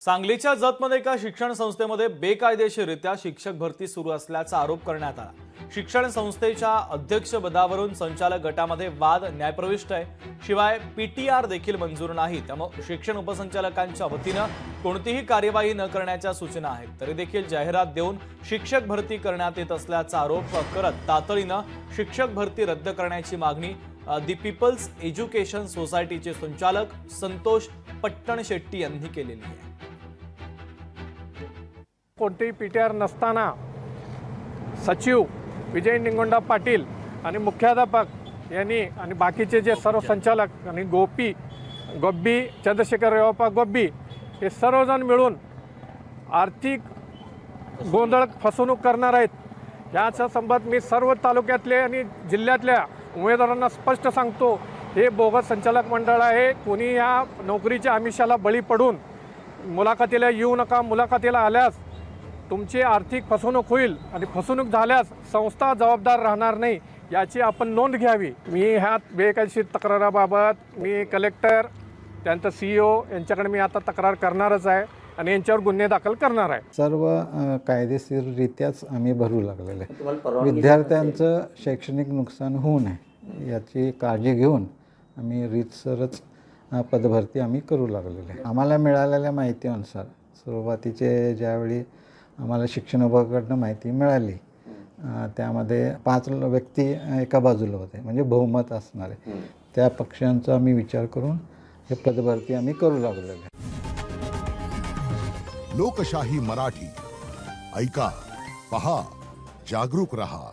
सांगलीच्या जतमध्ये एका शिक्षण संस्थेमध्ये बेकायदेशीररित्या शिक्षक भरती सुरू असल्याचा आरोप करण्यात आला। शिक्षण संस्थेच्या अध्यक्षपदावरून संचालक गटामध्ये वाद न्यायप्रविष्ट आहे। शिवाय पीटीआर देखील मंजूर नाही। त्यामुळे शिक्षण उपसंचालकांच्या वतीने कोणतीही कार्यवाही न करण्याच्या सूचना आहेत। तरी देखील जाहिरात देऊन शिक्षक भरती करण्यात येत असल्याचा आरोप करत तातडीने शिक्षक भरती रद्द करण्याची मागणी दी पीपल्स एज्युकेशन सोसायटीचे संचालक संतोष पट्टणशेट्टी यांनी केलेली आहे। कोणतेही पीटीआर नसताना सचिव विजय निंगोंडा पाटील आणि मुख्याध्यापक यांनी आणि बाकीचे जे सर्व संचालक आणि गब्बी चंद्रशेखर रेवप्पा गब्बी हे सर्वजण मिळून आर्थिक गोंधळ फसवणूक करणार आहेत। याचा संबंध मी सर्व तालुक्यातले आणि जिल्ह्यातल्या उमेदवारांना स्पष्ट सांगतो, हे बोगस संचालक मंडळ आहे। कोणी या नोकरीच्या आमिषाला बळी पडून मुलाखतीला येऊ नका। मुलाखतीला आल्यास तुमची आर्थिक फसवणूक होईल आणि फसवणूक झाल्यास संस्था जबाबदार राहणार नाही, याची आपण नोंद घ्यावी। मी ह्या बेकायदेशीर तक्राराबाबत मी कलेक्टर त्यांचं CEO यांच्याकडे मी आता तक्रार करणारच आहे आणि यांच्यावर गुन्हे दाखल करणार आहे। सर्व कायदेशीररित्याच आम्ही भरू लागलेले आहे। विद्यार्थ्यांचं शैक्षणिक नुकसान होऊ नये याची काळजी घेऊन आम्ही रीतसरच पदभरती आम्ही करू लागलेले आहे। आम्हाला मिळालेल्या माहितीनुसार सुरुवातीचे ज्यावेळी आम्हाला शिक्षण विभागाकडून माहिती मिळाली त्यामध्ये 5 व्यक्ती एका बाजूला होते, म्हणजे बहुमत असणारे त्या पक्षांचा आम्ही विचार करून हे पदभरती आम्ही करू लागलेले आहे। लोकशाही मराठी ऐका, पहा, जागरूक रहा।